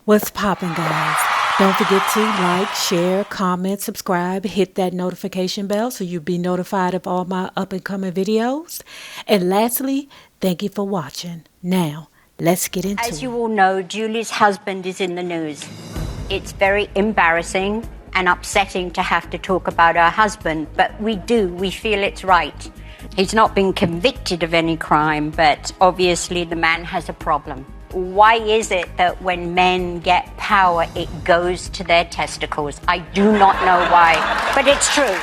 What's poppin', guys? Don't forget to like, share, comment, subscribe, hit that notification bell so you'll be notified of all my up and coming videos. And lastly, thank you for watching. Now, let's get into it. As you all know, Julie's husband is in the news. It's very embarrassing and upsetting to have to talk about our husband, but we feel it's right. He's not been convicted of any crime, but obviously the man has a problem. Why is it that when men get power, it goes to their testicles? I do not know why, but it's true.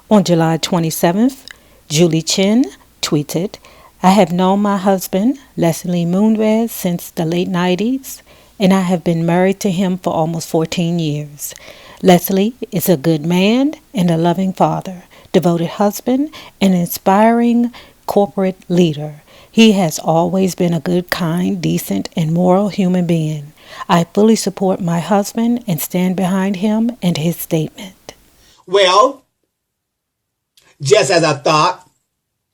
On July 27th, Julie Chen tweeted, "I have known my husband, Leslie Moonves, since the late 90s, and I have been married to him for almost 14 years. Leslie is a good man and a loving father, devoted husband, and inspiring corporate leader. He has always been a good, kind, decent, and moral human being. I fully support my husband and stand behind him and his statement." Well, just as I thought,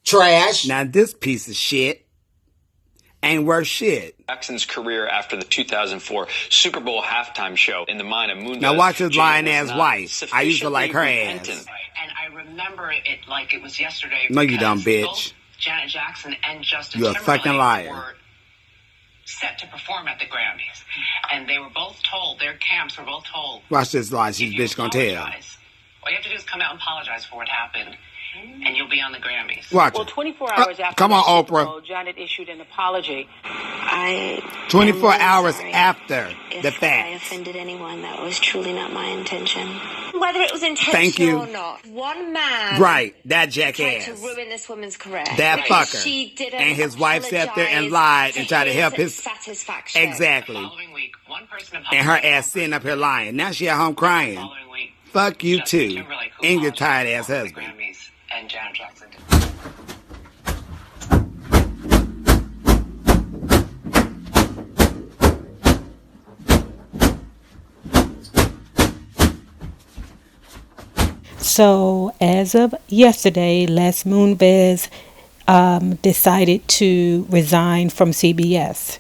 trash. Now this piece of shit ain't worth shit. Jackson's career after the 2004 Super Bowl halftime show in the mind of Moonves. Now watch his lying ass wife. I used to like her ass. And I remember it like it was yesterday. No, you dumb bitch. Both Janet Jackson and Justin You're a Timberlake fucking liar. were set to perform at the Grammys, and they were both told, their camps were both told, Watch this lie she's bitch gonna tell. all you have to do is come out and apologize for what happened, and you'll be on the Grammys. Watch Well, it. 24 hours after come on, the Super Oprah. Bowl, Janet issued an apology. 24 hours sorry after the if I fact. offended anyone. That was truly not my intention. Whether it was intentional Thank you. or not, one man Right, that tried to jackass. ruin this woman's career. That because fucker. She didn't And his wife sat there and apologise lied and tried to his help his... satisfaction. The Exactly. following week, one person And her apologized. ass sitting up here lying. Now she at home The crying. following week, Fuck you Justin too. Timberlake, who And your apologized tired ass for the husband. Grammys, and Janet Jackson did. So, as of yesterday, Les Moonves decided to resign from CBS.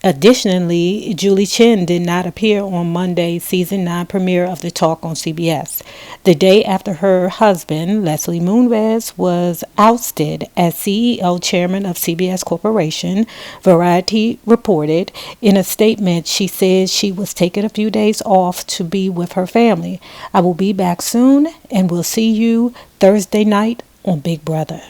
Additionally, Julie Chen did not appear on Monday's season 9 premiere of The Talk on CBS, the day after her husband, Leslie Moonves, was ousted as CEO chairman of CBS Corporation. Variety reported. In a statement, she said she was taking a few days off to be with her family. "I will be back soon, and we'll see you Thursday night on Big Brother."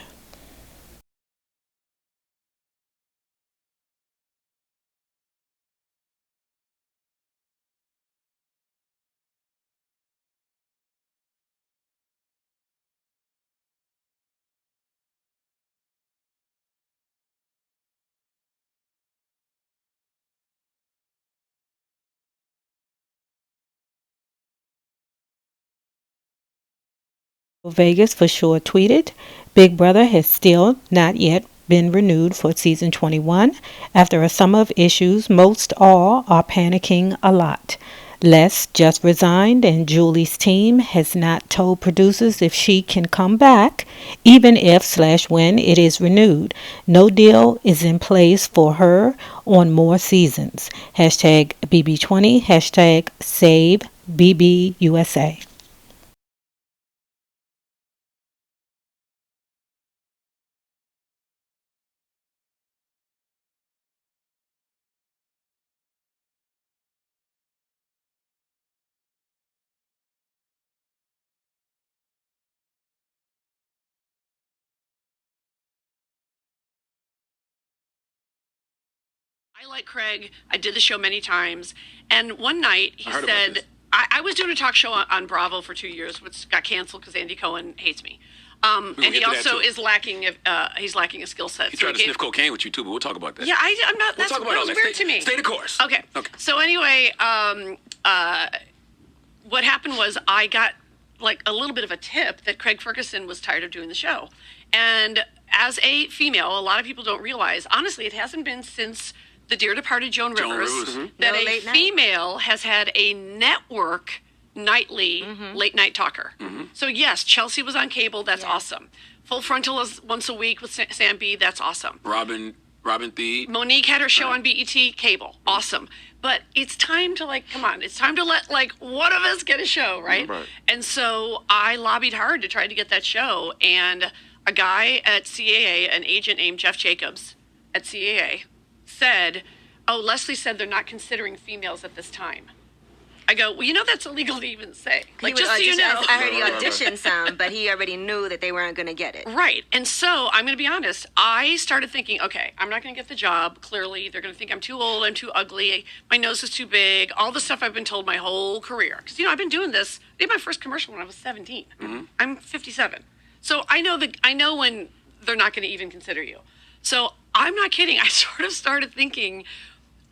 Vegas for sure tweeted, "Big Brother has still not yet been renewed for season 21. After a summer of issues, most all are panicking a lot. Les just resigned and Julie's team has not told producers if she can come back, even if/when it is renewed. No deal is in place for her on more seasons. Hashtag BB20, hashtag save BBUSA." I like Craig. I did the show many times. And one night he said, I was doing a talk show on Bravo for 2 years, which got canceled because Andy Cohen hates me. And he also is lacking. He's lacking a skill set. He tried to sniff cocaine with you too, but we'll talk about that. Yeah, I'm not. We'll That's talk about that all was that. weird to me. Stay the course. Okay. So anyway, what happened was I got like a little bit of a tip that Craig Ferguson was tired of doing the show, and as a female, a lot of people don't realize. Honestly, it hasn't been since the dear departed Joan Rivers that a female has had a network nightly late night talker. So yes, Chelsea was on cable. That's awesome. Full Frontal is once a week with Sam B. That's awesome. Robin Robin Thede. Monique had her show on BET cable. Awesome. But it's time to, like, come on. It's time to let, like, one of us get a show, right? Right. And so I lobbied hard to try to get that show. And a guy at CAA, an agent named Jeff Jacobs at CAA, said, oh, Leslie said they're not considering females at this time. I go, well, you know, that's illegal to even say. Like, just so you know. I heard he auditioned some, but he already knew that they weren't going to get it. Right. And so I'm going to be honest. I started thinking, okay, I'm not going to get the job. Clearly, they're going to think I'm too old, I'm too ugly, my nose is too big, all the stuff I've been told my whole career. Because, you know, I've been doing this. I did my first commercial when I was 17. Mm-hmm. I'm 57. So I know when they're not going to even consider you. So I'm not kidding. I sort of started thinking,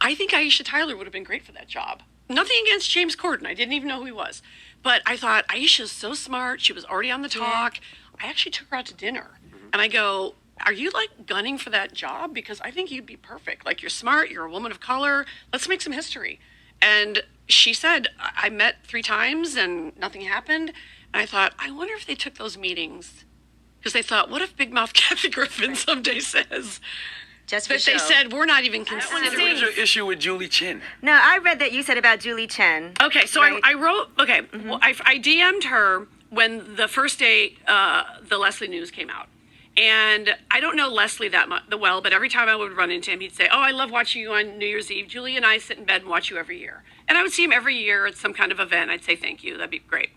I think Aisha Tyler would have been great for that job. Nothing against James Corden. I didn't even know who he was. But I thought, Aisha's so smart. She was already on the talk. I actually took her out to dinner. Mm-hmm. And I go, are you, like, gunning for that job? Because I think you'd be perfect. Like, you're smart. You're a woman of color. Let's make some history. And she said, I met 3 times and nothing happened. And I thought, I wonder if they took those meetings. Because they thought, what if Big Mouth Kathy Griffin someday says... Just for but show. they said we're not even considering. What's your issue with Julie Chen? No, I read that you said about Julie Chen. Okay, so right? I wrote. Okay, well, I DM'd her when the first day the Leslie news came out, and I don't know Leslie that well, but every time I would run into him, he'd say, "Oh, I love watching you on New Year's Eve. Julie and I sit in bed and watch you every year." And I would see him every year at some kind of event. I'd say thank you. That'd be great.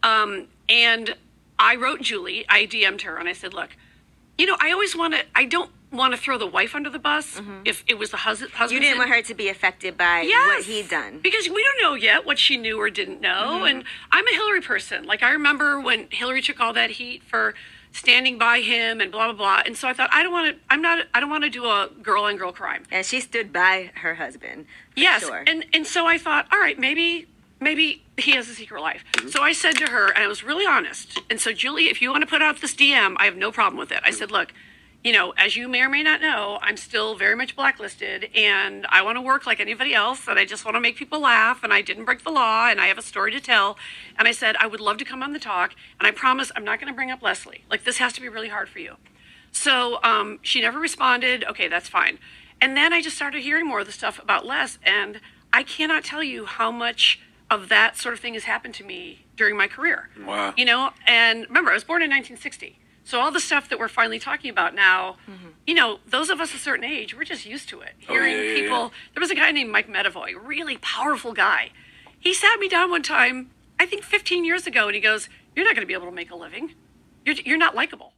And I wrote Julie. I DM'd her and I said, "Look, you know, I don't want to throw the wife under the bus if it was the husband. You didn't want her to be affected by what he'd done. Because we don't know yet what she knew or didn't know. And I'm a Hillary person. Like, I remember when Hillary took all that heat for standing by him and blah, blah, blah. And so I thought, I don't want to do a girl on girl crime. And she stood by her husband. Yes. Sure. And so I thought, all right, maybe he has a secret life. So I said to her, and I was really honest. And so, Julie, if you want to put out this DM, I have no problem with it. I said, look, you know, as you may or may not know, I'm still very much blacklisted, and I want to work like anybody else, and I just want to make people laugh, and I didn't break the law, and I have a story to tell. And I said, I would love to come on the talk, and I promise I'm not going to bring up Leslie. Like, this has to be really hard for you. So she never responded. Okay, that's fine. And then I just started hearing more of the stuff about Les, and I cannot tell you how much of that sort of thing has happened to me during my career. Wow. You know, and remember, I was born in 1960. So all the stuff that we're finally talking about now, you know, those of us a certain age, we're just used to it. Hearing people, there was a guy named Mike Medavoy, a really powerful guy. He sat me down one time, I think 15 years ago, and he goes, you're not going to be able to make a living. You're not likable.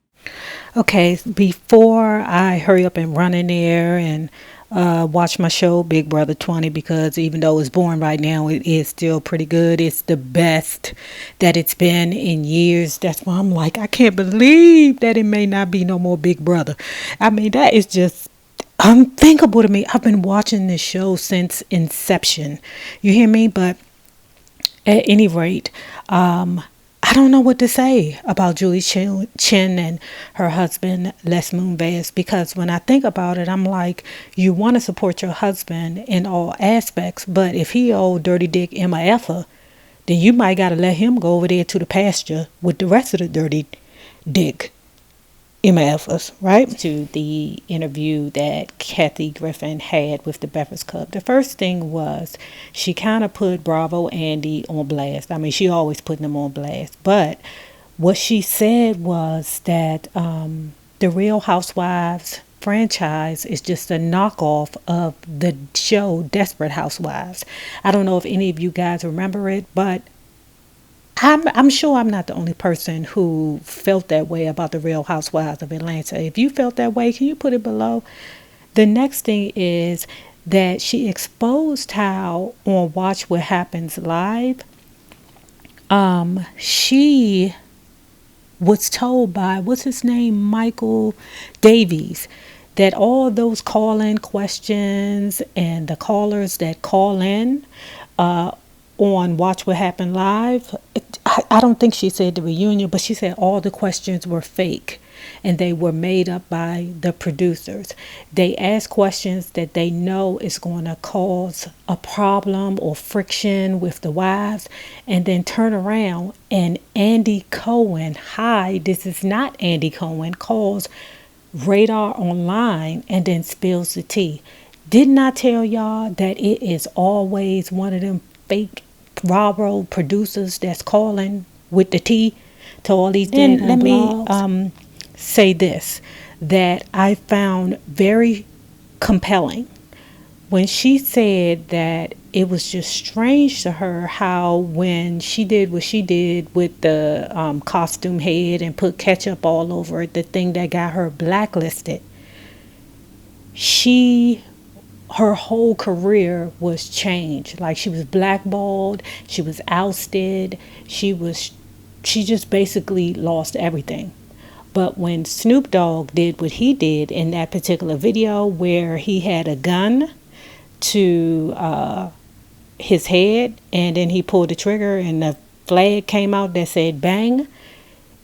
Okay, before I hurry up and run in there and watch my show Big Brother 20, because even though it's born right now, it is still pretty good. It's the best that it's been in years. That's why I'm like, I can't believe that it may not be no more Big Brother. I mean, that is just unthinkable to me. I've been watching this show since inception. You hear me? But at any rate, I don't know what to say about Julie Chen and her husband, Les Moonves, because when I think about it, I'm like, you want to support your husband in all aspects, but if he old dirty dick MFer, then you might got to let him go over there to the pasture with the rest of the dirty dick MFers, right? To the interview that Kathy Griffin had with the Breakfast Club. The first thing was she kind of put Bravo Andy on blast. I mean, she always putting them on blast. But what she said was that the Real Housewives franchise is just a knockoff of the show Desperate Housewives. I don't know if any of you guys remember it, but I'm sure I'm not the only person who felt that way about the Real Housewives of Atlanta. If you felt that way, can you put it below? The next thing is that she exposed how on Watch What Happens Live, she was told by, what's his name, Michael Davies, that all those call-in questions and the callers that call in on Watch What Happened Live, I don't think she said the reunion, but she said all the questions were fake and they were made up by the producers. They ask questions that they know is going to cause a problem or friction with the wives, and then turn around and Andy Cohen, hi, this is not Andy Cohen, calls radar online and then spills the tea. Didn't I tell y'all that it is always one of them fake railroad producers that's calling with the tea to all these Then let me blogs. say this that I found very compelling when she said that it was just strange to her how when she did what she did with the costume head and put ketchup all over it, the thing that got her blacklisted, she her whole career was changed. Like she was blackballed, she was ousted, she just basically lost everything. But when Snoop Dogg did what he did in that particular video where he had a gun to his head and then he pulled the trigger and the flag came out that said bang,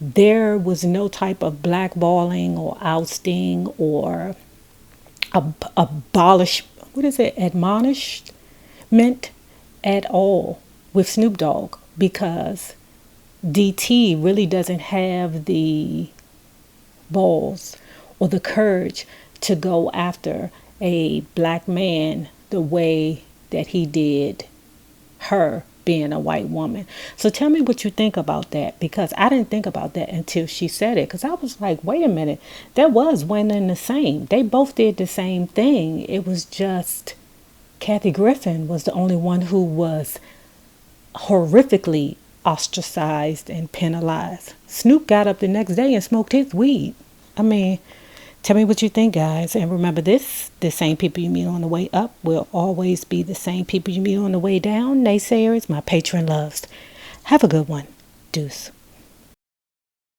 there was no type of blackballing or ousting or abolish what is it admonishment at all with Snoop Dogg, because DT really doesn't have the balls or the courage to go after a black man the way that he did her being a white woman. So tell me what you think about that, because I didn't think about that until she said it, because I was like, wait a minute, that was one and the same. They both did the same thing. It was just Kathy Griffin was the only one who was horrifically ostracized and penalized. Snoop got up the next day and smoked his weed. I mean, tell me what you think, guys. And remember this, the same people you meet on the way up will always be the same people you meet on the way down. Naysayers, my patron loves. Have a good one. Deuce.